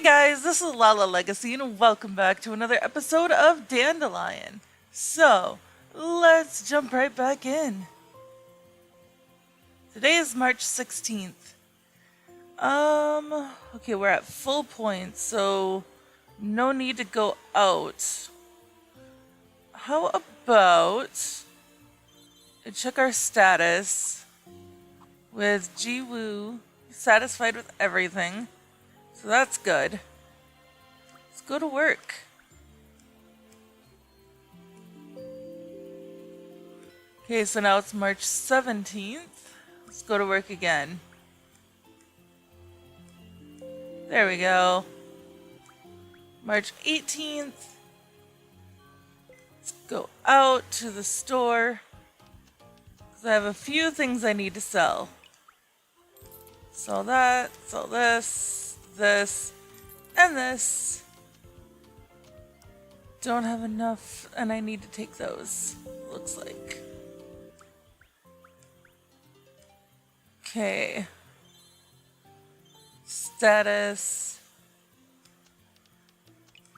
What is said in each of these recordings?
Hey guys, this is Lala Legacy and welcome back to another episode of Dandelion. So, let's jump right back in. Today is March 16th. Okay, we're at full points, so no need to go out. How about I check our status with JIWOO, satisfied with everything. So that's good. Let's go to work. Okay, so now it's March 17th. Let's go to work again. There we go. March 18th. Let's go out to the store. 'Cause I have a few things I need to sell. Sell that, sell this, and this. Don't have enough, and I need to take those, looks like. Okay. Status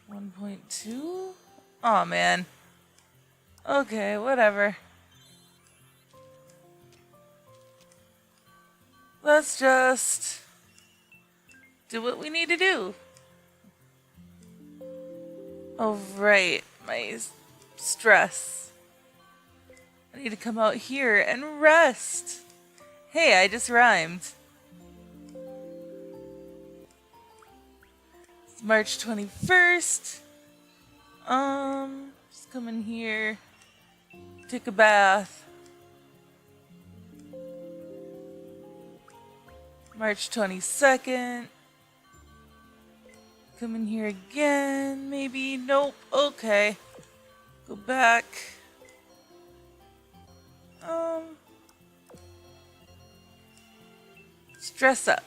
1.2? Aw, man. Okay, whatever. Let's just do what we need to do. Oh, right. My stress. I need to come out here and rest. Hey, I just rhymed. It's March 21st. Just come in here. Take a bath. March 22nd. Come in here again, maybe. Nope. Okay. Go back. Stress up.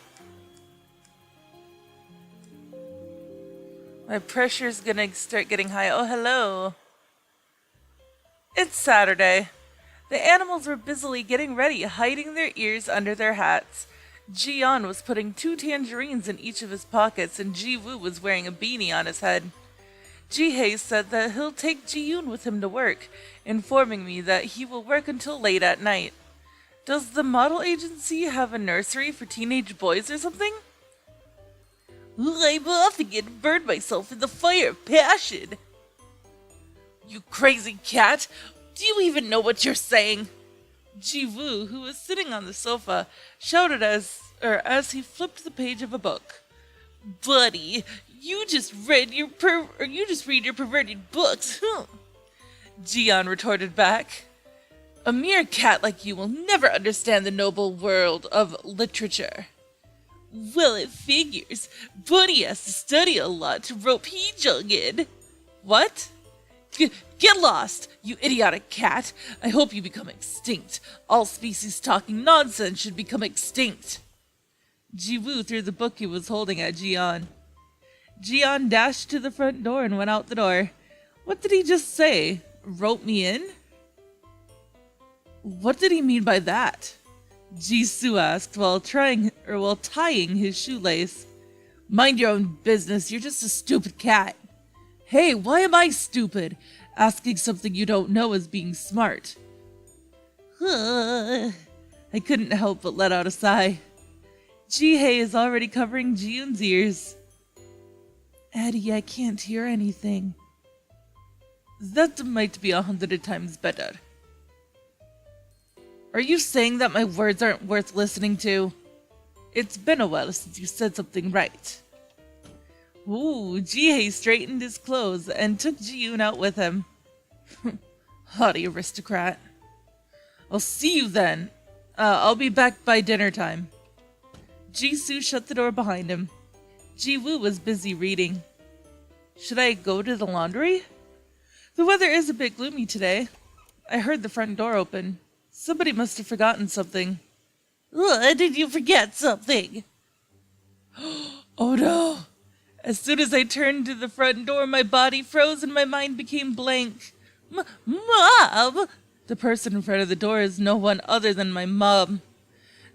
My pressure's gonna start getting high. Oh, hello. It's Saturday. The animals were busily getting ready, hiding their ears under their hats. Jian was putting 2 tangerines in each of his pockets, and JIWOO was wearing a beanie on his head. Jihei said that he'll take Jiyoon with him to work, informing me that he will work until late at night. Does the model agency have a nursery for teenage boys or something? I'm off again and burn myself in the fire of passion. You crazy cat! Do you even know what you're saying? JIWOO, who was sitting on the sofa, shouted as he flipped the page of a book. Buddy, you just read your perverted books, huh? Jian retorted back. A mere cat like you will never understand the noble world of literature. Well, it figures. Buddy has to study a lot to rope Heejung in. What? Get lost, you idiotic cat. I hope you become extinct. All species talking nonsense should become extinct. JIWOO threw the book he was holding at Jian. Jian dashed to the front door and went out the door. What did he just say? Rope me in? What did he mean by that? Jisoo asked while tying his shoelace. Mind your own business, you're just a stupid cat. Hey, why am I stupid? Asking something you don't know is being smart. I couldn't help but let out a sigh. Jihei is already covering Jiyoon's ears. Eddie, I can't hear anything. That might be 100 times better. Are you saying that my words aren't worth listening to? It's been a while since you said something right. Ooh, Jihei straightened his clothes and took Jiyoon out with him. Haughty aristocrat. I'll see you then. I'll be back by dinner time. Jisoo shut the door behind him. JIWOO was busy reading. Should I go to the laundry? The weather is a bit gloomy today. I heard the front door open. Somebody must have forgotten something. Did you forget something? Oh no! As soon as I turned to the front door, my body froze and my mind became blank. Mom! The person in front of the door is no one other than my mom.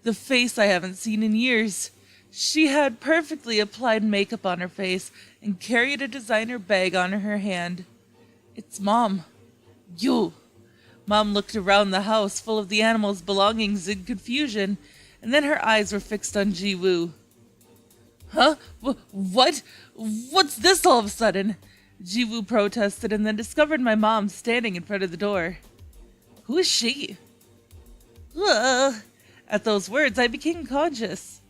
The face I haven't seen in years. She had perfectly applied makeup on her face and carried a designer bag on her hand. It's Mom. You. Mom looked around the house full of the animals' belongings in confusion, and then her eyes were fixed on JIWOO. Huh? What? What's this all of a sudden? JIWOO protested and then discovered my mom standing in front of the door. Who is she? At those words, I became conscious.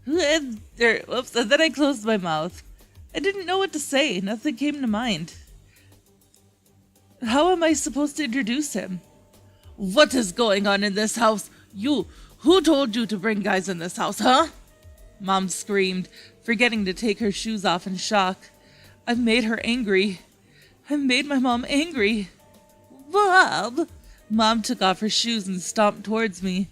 And then I closed my mouth. I didn't know what to say. Nothing came to mind. How am I supposed to introduce him? What is going on in this house? You! Who told you to bring guys in this house, huh? Mom screamed, forgetting to take her shoes off in shock. I've made her angry. I've made my mom angry. Bob! Mom took off her shoes and stomped towards me.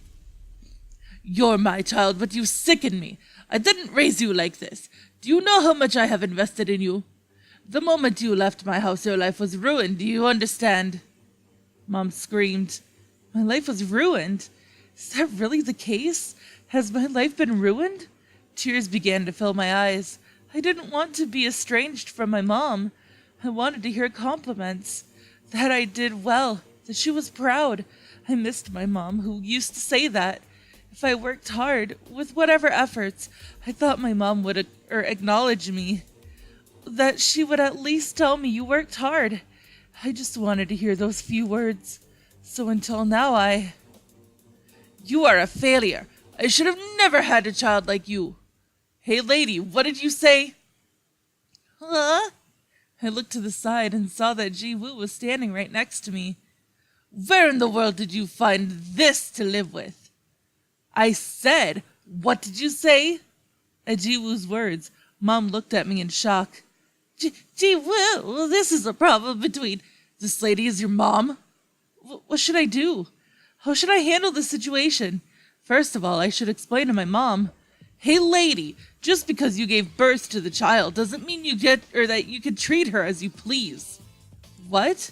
You're my child, but you sicken me. I didn't raise you like this. Do you know how much I have invested in you? The moment you left my house, your life was ruined. Do you understand? Mom screamed. My life was ruined? Is that really the case? Has my life been ruined? Tears began to fill my eyes. I didn't want to be estranged from my mom. I wanted to hear compliments. That I did well, that she was proud. I missed my mom, who used to say that. If I worked hard, with whatever efforts, I thought my mom would acknowledge me. That she would at least tell me you worked hard. I just wanted to hear those few words. So until now, You are a failure. I should have never had a child like you. Hey, lady, what did you say? Huh? I looked to the side and saw that JIWOO was standing right next to me. Where in the world did you find this to live with? I said, what did you say? At JIWOO's words, Mom looked at me in shock. JIWOO, this is a problem between... This lady is your mom? What should I do? How should I handle this situation? First of all, I should explain to my mom. Hey, lady, just because you gave birth to the child doesn't mean that you can treat her as you please. What?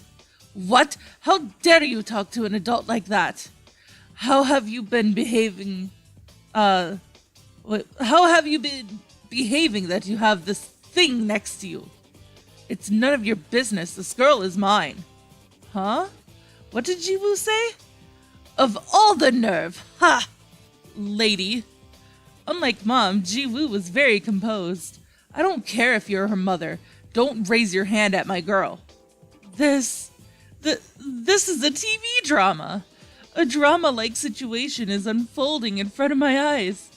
What? How dare you talk to an adult like that? How have you been behaving? How have you been behaving that you have this thing next to you? It's none of your business. This girl is mine. Huh? What did JIWOO say? Of all the nerve! Ha! Lady. Unlike Mom, JIWOO was very composed. I don't care if you're her mother. Don't raise your hand at my girl. This is a TV drama. A drama-like situation is unfolding in front of my eyes.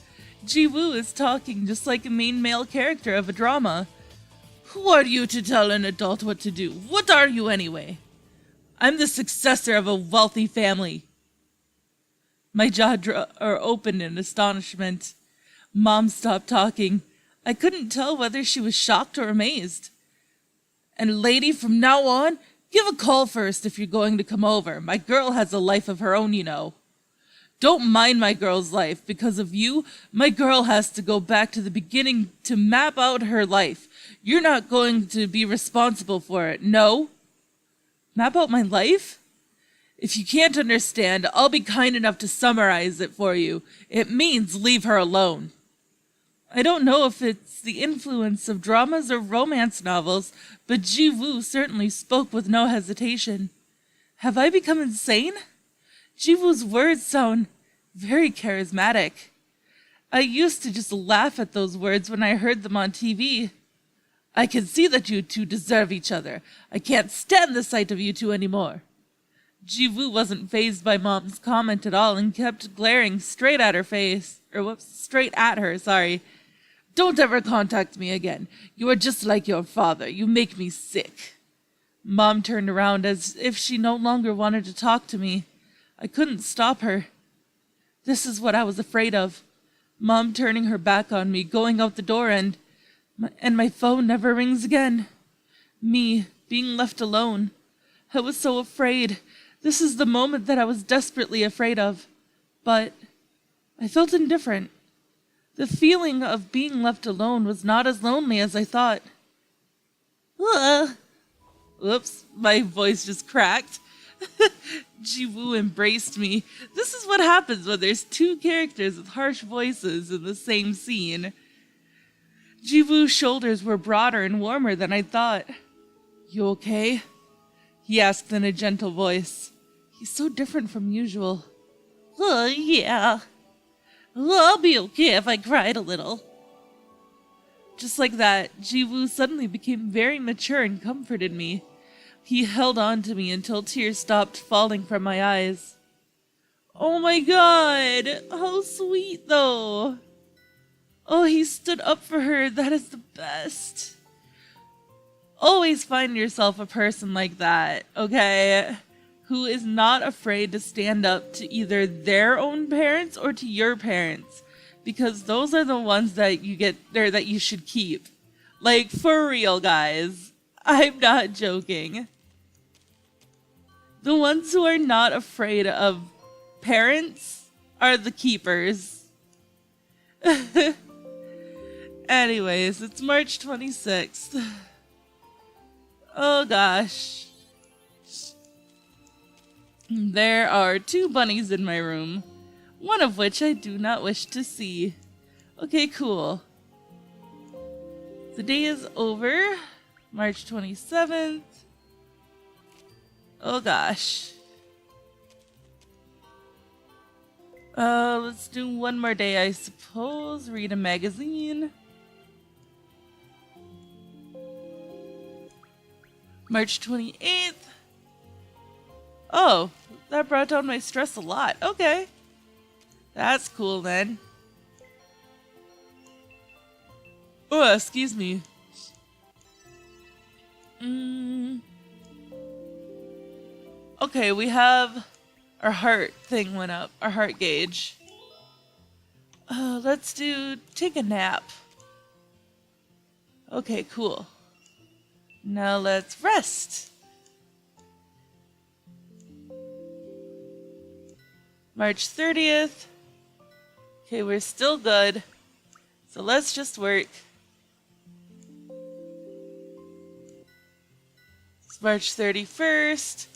JIWOO is talking just like a main male character of a drama. Who are you to tell an adult what to do? What are you anyway? I'm the successor of a wealthy family. My jaw opened in astonishment. Mom stopped talking. I couldn't tell whether she was shocked or amazed. And lady, from now on, give a call first if you're going to come over. My girl has a life of her own, you know. Don't mind my girl's life. Because of you, my girl has to go back to the beginning to map out her life. You're not going to be responsible for it, no? Map out my life? If you can't understand, I'll be kind enough to summarize it for you. It means leave her alone. I don't know if it's the influence of dramas or romance novels, but JIWOO certainly spoke with no hesitation. Have I become insane? JIWOO's words sound very charismatic. I used to just laugh at those words when I heard them on TV. I can see that you two deserve each other. I can't stand the sight of you two anymore. JIWOO wasn't fazed by Mom's comment at all and kept glaring straight at her. Don't ever contact me again. You are just like your father. You make me sick. Mom turned around as if she no longer wanted to talk to me. I couldn't stop her. This is what I was afraid of. Mom turning her back on me, going out the door, and my phone never rings again. Me, being left alone. I was so afraid. This is the moment that I was desperately afraid of. But I felt indifferent. The feeling of being left alone was not as lonely as I thought. Oops, my voice just cracked. JIWOO embraced me. This is what happens when there's two characters with harsh voices in the same scene. JIWOO's shoulders were broader and warmer than I thought. You okay? He asked in a gentle voice. He's so different from usual. Yeah. I'll be okay if I cried a little. Just like that, JIWOO suddenly became very mature and comforted me. He held on to me until tears stopped falling from my eyes. Oh my god, how sweet though. Oh, he stood up for her. That is the best. Always find yourself a person like that, okay? Who is not afraid to stand up to either their own parents or to your parents. Because those are the ones that you get there that you should keep. Like, for real, guys. I'm not joking. The ones who are not afraid of parents are the keepers. Anyways, it's March 26th. Oh gosh. There are 2 bunnies in my room, one of which I do not wish to see. Okay, cool. The day is over. March 27th. Oh gosh. Let's do one more day, I suppose. Read a magazine. March 28th. Oh, that brought down my stress a lot. Okay. That's cool then. Oh, excuse me. Okay, we have our heart thing went up. Our heart gauge. Let's take a nap. Okay, cool. Now let's rest. March 30th. Okay, we're still good. So let's just work. It's March 31st.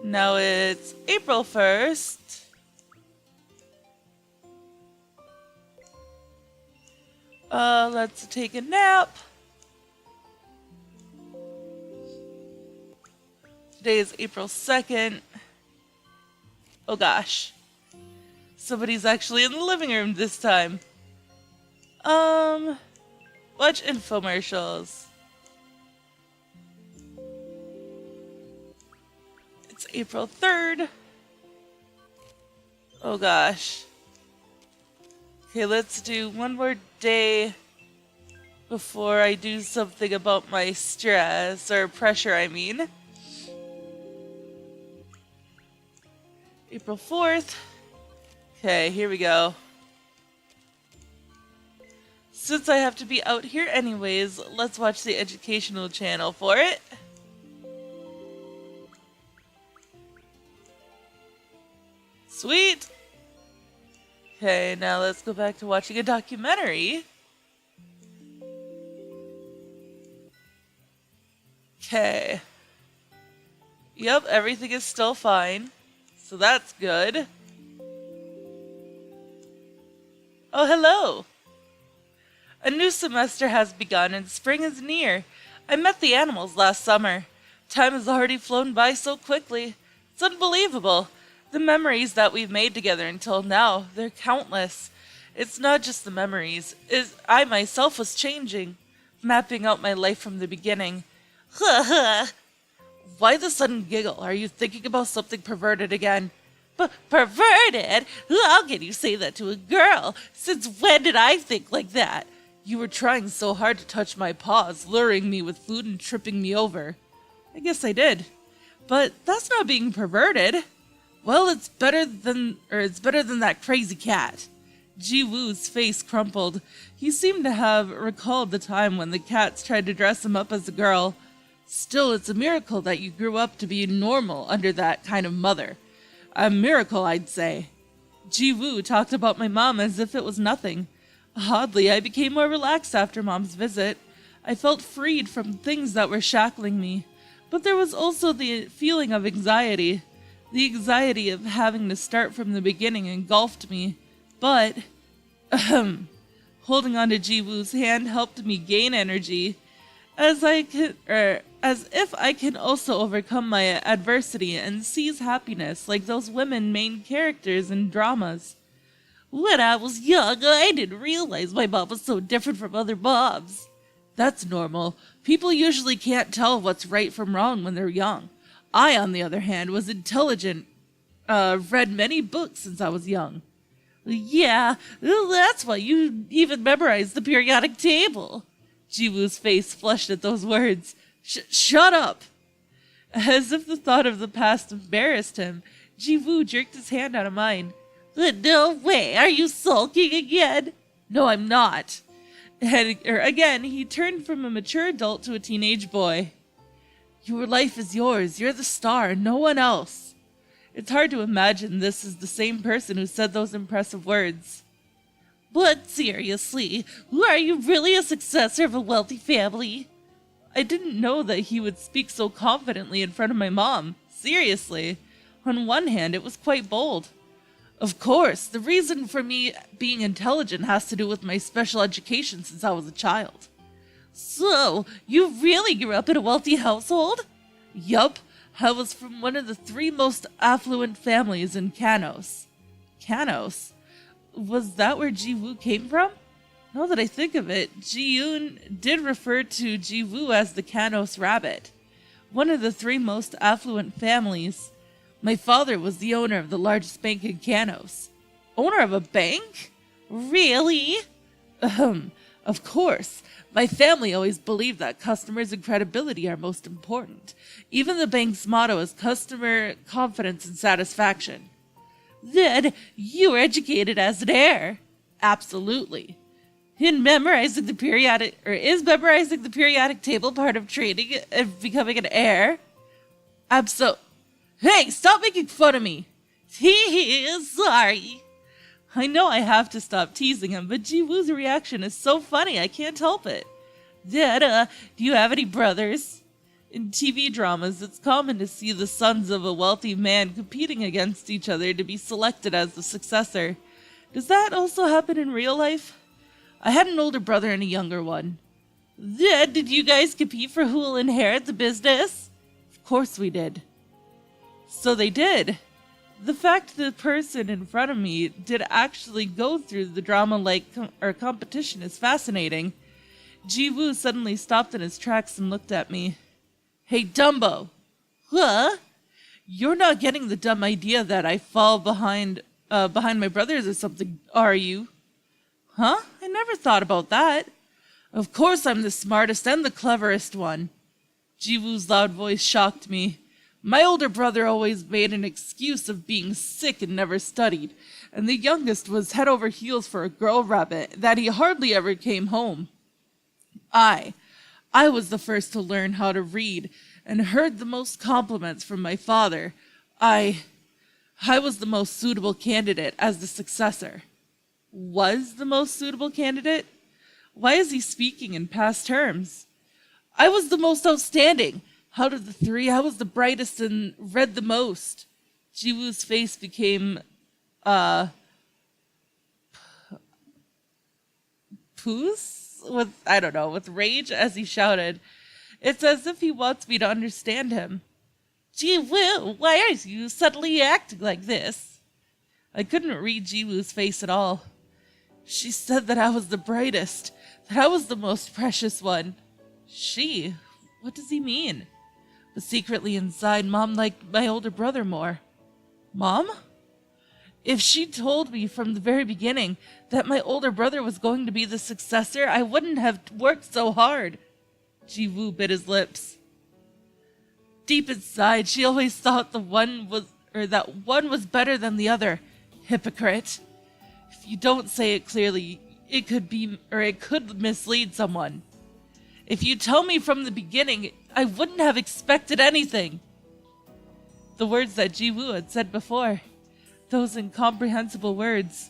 Now it's April 1st. Let's take a nap. Today is April 2nd. Oh gosh. Somebody's actually in the living room this time. Watch infomercials. It's April 3rd. Oh gosh. Okay, let's do one more day before I do something about my stress, or pressure, I mean. April 4th. Okay, here we go. Since I have to be out here anyways, let's watch the educational channel for it. Sweet! Okay, now let's go back to watching a documentary. Okay. Yep, everything is still fine. So that's good. Oh, hello! A new semester has begun and spring is near. I met the animals last summer. Time has already flown by so quickly. It's unbelievable. The memories that we've made together until now, they're countless. It's not just the memories. I myself was changing, mapping out my life from the beginning. Why the sudden giggle? Are you thinking about something perverted again? Perverted? How can you say that to a girl? Since when did I think like that? You were trying so hard to touch my paws, luring me with food and tripping me over. I guess I did. But that's not being perverted. Well, it's better than that crazy cat. JIWOO'S face crumpled. He seemed to have recalled the time when the cats tried to dress him up as a girl. Still, it's a miracle that you grew up to be normal under that kind of mother. A miracle, I'd say. JIWOO talked about my mom as if it was nothing. Oddly, I became more relaxed after Mom's visit. I felt freed from things that were shackling me. But there was also the feeling of anxiety. The anxiety of having to start from the beginning engulfed me. But, holding on to JIWOO'S hand helped me gain energy, as if I can also overcome my adversity and seize happiness like those women main characters in dramas. When I was young, I didn't realize my mom was so different from other moms. That's normal. People usually can't tell what's right from wrong when they're young. I, on the other hand, was intelligent. Read many books since I was young. Yeah, that's why you even memorized the periodic table. JIWOO'S face flushed at those words. Shut up! As if the thought of the past embarrassed him, JIWOO jerked his hand out of mine. No way, are you sulking again? No, I'm not. And again, he turned from a mature adult to a teenage boy. Your life is yours. You're the star, no one else. It's hard to imagine this is the same person who said those impressive words. But seriously, are you really a successor of a wealthy family? I didn't know that he would speak so confidently in front of my mom. Seriously. On one hand, it was quite bold. Of course, the reason for me being intelligent has to do with my special education since I was a child. So, you really grew up in a wealthy household? Yup, I was from one of the 3 most affluent families in Kanos. Kanos? Was that where JIWOO came from? Now that I think of it, Ji-yoon did refer to JIWOO as the Kanos rabbit. One of the 3 most affluent families. My father was the owner of the largest bank in Kanos. Owner of a bank? Really? Of course. My family always believed that customers and credibility are most important. Even the bank's motto is customer confidence and satisfaction. Then, you were educated as an heir. Absolutely. Is memorizing the periodic table part of training and becoming an heir? Hey, stop making fun of me! Sorry. I know I have to stop teasing him, but JIWOO'S reaction is so funny I can't help it. Dad, do you have any brothers? In TV dramas, it's common to see the sons of a wealthy man competing against each other to be selected as the successor. Does that also happen in real life? I had an older brother and a younger one. Dad, did you guys compete for who will inherit the business? Of course we did. So they did. The fact the person in front of me did actually go through the drama-like competition is fascinating. JIWOO suddenly stopped in his tracks and looked at me. Hey, Dumbo! Huh? You're not getting the dumb idea that I fall behind my brothers or something, are you? Huh? I never thought about that. Of course I'm the smartest and the cleverest one. JIWOO'S loud voice shocked me. My older brother always made an excuse of being sick and never studied, and the youngest was head over heels for a girl rabbit that he hardly ever came home. I was the first to learn how to read and heard the most compliments from my father. I was the most suitable candidate as the successor. Was the most suitable candidate? Why is he speaking in past terms? I was the most outstanding. Out of the 3, I was the brightest and read the most. JIWOO'S face became, with rage as he shouted. It's as if he wants me to understand him. JIWOO, why are you suddenly acting like this? I couldn't read JIWOO'S face at all. She said that I was the brightest, that I was the most precious one. She? What does he mean? But secretly inside, Mom liked my older brother more. Mom? If she told me from the very beginning that my older brother was going to be the successor, I wouldn't have worked so hard. JIWOO bit his lips. Deep inside, she always thought that one was better than the other. Hypocrite. If you don't say it clearly, it could mislead someone. If you tell me from the beginning, I wouldn't have expected anything. The words that JIWOO had said before. Those incomprehensible words.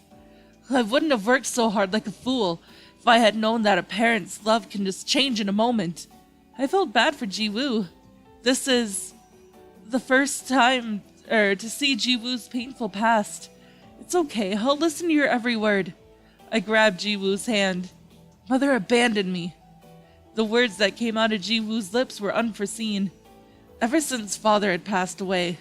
I wouldn't have worked so hard like a fool if I had known that a parent's love can just change in a moment. I felt bad for JIWOO. This is the first time to see JIWOO'S painful past. It's okay, I'll listen to your every word. I grabbed JIWOO'S hand. Mother abandoned me. The words that came out of JIWOO'S lips were unforeseen. Ever since father had passed away.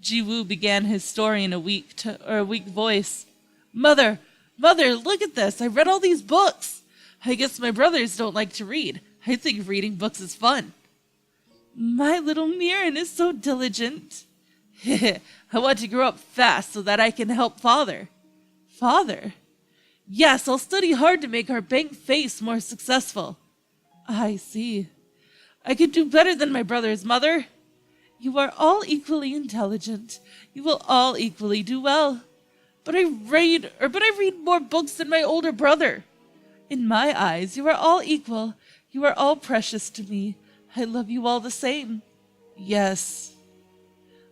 JIWOO began his story in a weak voice. Mother, look at this. I read all these books. I guess my brothers don't like to read. I think reading books is fun. My little Mirren is so diligent. I want to grow up fast so that I can help father. Father? Yes, I'll study hard to make our bank face more successful. I see. I could do better than my brothers, Mother. You are all equally intelligent. You will all equally do well. But I read more books than my older brother. In my eyes, you are all equal. You are all precious to me. I love you all the same. Yes.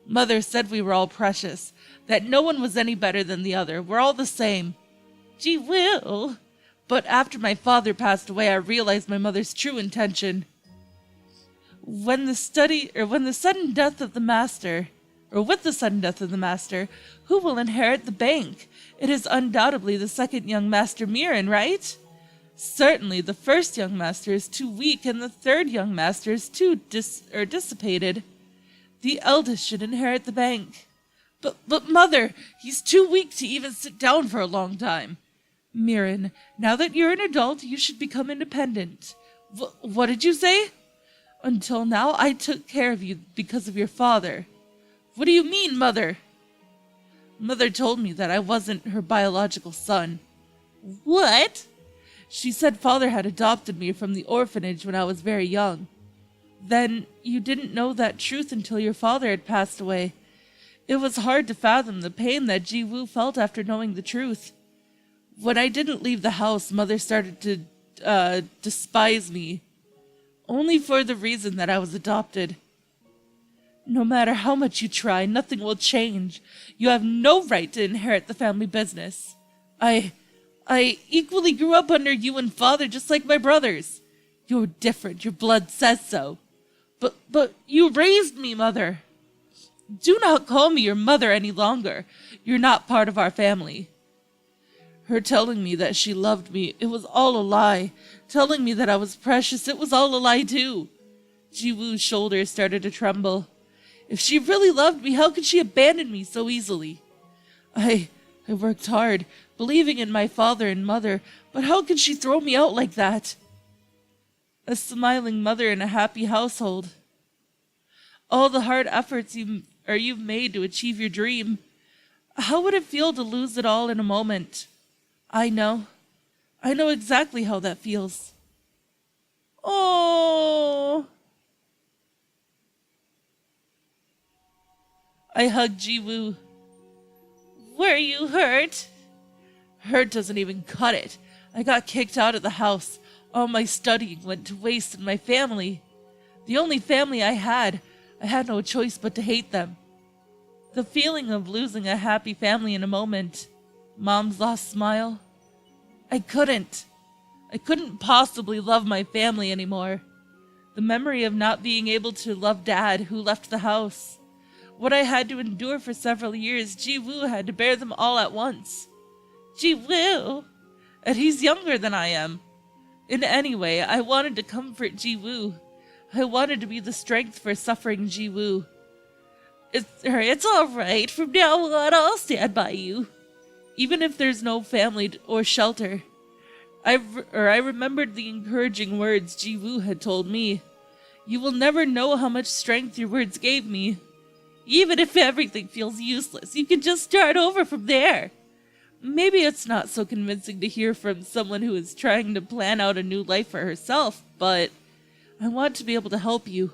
Mother said we were all precious, that no one was any better than the other. We're all the same. JIWOO. But after my father passed away, I realized my mother's true intention. With the sudden death of the master, who will inherit the bank? It is undoubtedly the second young master Mirren, right? Certainly, the first young master is too weak, and the third young master is too dissipated. The eldest should inherit the bank. But Mother, he's too weak to even sit down for a long time. Mirren, now that you're an adult, you should become independent. What did you say? Until now, I took care of you because of your father. What do you mean, Mother? Mother told me that I wasn't her biological son. What? She said father had adopted me from the orphanage when I was very young. Then you didn't know that truth until your father had passed away. It was hard to fathom the pain that JIWOO felt after knowing the truth. When I didn't leave the house, Mother started to despise me. Only for the reason that I was adopted. No matter how much you try, nothing will change. You have no right to inherit the family business. I equally grew up under you and father just like my brothers. You're different, your blood says so. But you raised me, Mother. Do not call me your mother any longer. You're not part of our family. Her telling me that she loved me, it was all a lie. Telling me that I was precious, it was all a lie too. JIWOO's shoulders started to tremble. If she really loved me, how could she abandon me so easily? I worked hard, believing in my father and mother, but how could she throw me out like that? A smiling mother in a happy household. All the hard efforts you've made to achieve your dream. How would it feel to lose it all in a moment? I know exactly how that feels. Oh. I hugged JIWOO. Were you hurt? Hurt doesn't even cut it. I got kicked out of the house. All my studying went to waste in my family. The only family I had no choice but to hate them. The feeling of losing a happy family in a moment. Mom's lost smile. I couldn't possibly love my family anymore. The memory of not being able to love Dad, who left the house. What I had to endure for several years, JIWOO had to bear them all at once. JIWOO! And he's younger than I am. In any way, I wanted to comfort JIWOO. I wanted to be the strength for suffering JIWOO. It's all right. From now on, I'll stand by you. Even if there's no family or shelter. I remembered the encouraging words JIWOO had told me. You will never know how much strength your words gave me. Even if everything feels useless, you can just start over from there. Maybe it's not so convincing to hear from someone who is trying to plan out a new life for herself, but I want to be able to help you.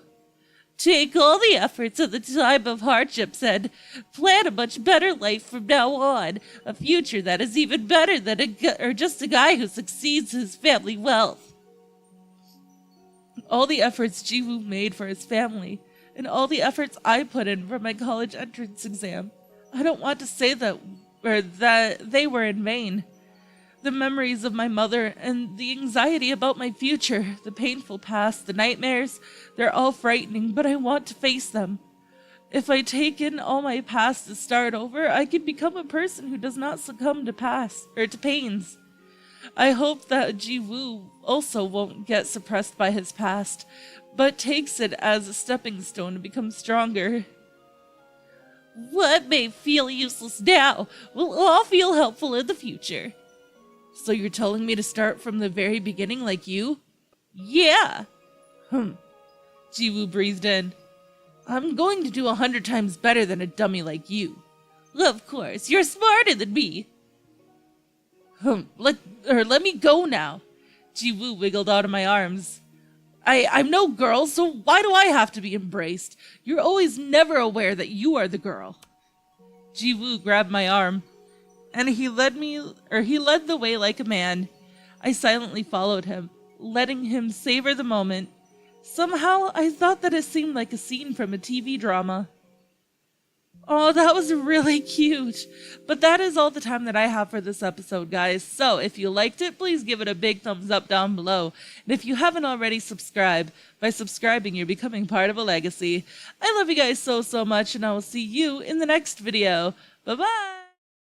Take all the efforts at the time of hardships and plan a much better life from now on. A future that is even better than just a guy who succeeds his family wealth. All the efforts JIWOO made for his family, and all the efforts I put in for my college entrance exam. I don't want to say that they were in vain. The memories of my mother and the anxiety about my future, the painful past, the nightmares, they're all frightening, but I want to face them. If I take in all my past to start over, I can become a person who does not succumb to pains. I hope that JIWOO also won't get suppressed by his past, but takes it as a stepping stone to become stronger. What may feel useless now will all feel helpful in the future. So you're telling me to start from the very beginning like you? Yeah. JIWOO breathed in. I'm going to do 100 times better than a dummy like you. Of course, you're smarter than me. Let me go now. JIWOO wiggled out of my arms. I'm no girl, so why do I have to be embraced? You're always never aware that you are the girl. JIWOO grabbed my arm, and he led the way like a man. I silently followed him, letting him savor the moment. Somehow, I thought that it seemed like a scene from a TV drama. Oh, that was really cute. But that is all the time that I have for this episode, guys. So if you liked it, please give it a big thumbs up down below. And if you haven't already subscribed, by subscribing, you're becoming part of a legacy. I love you guys so much, and I will see you in the next video. Bye-bye!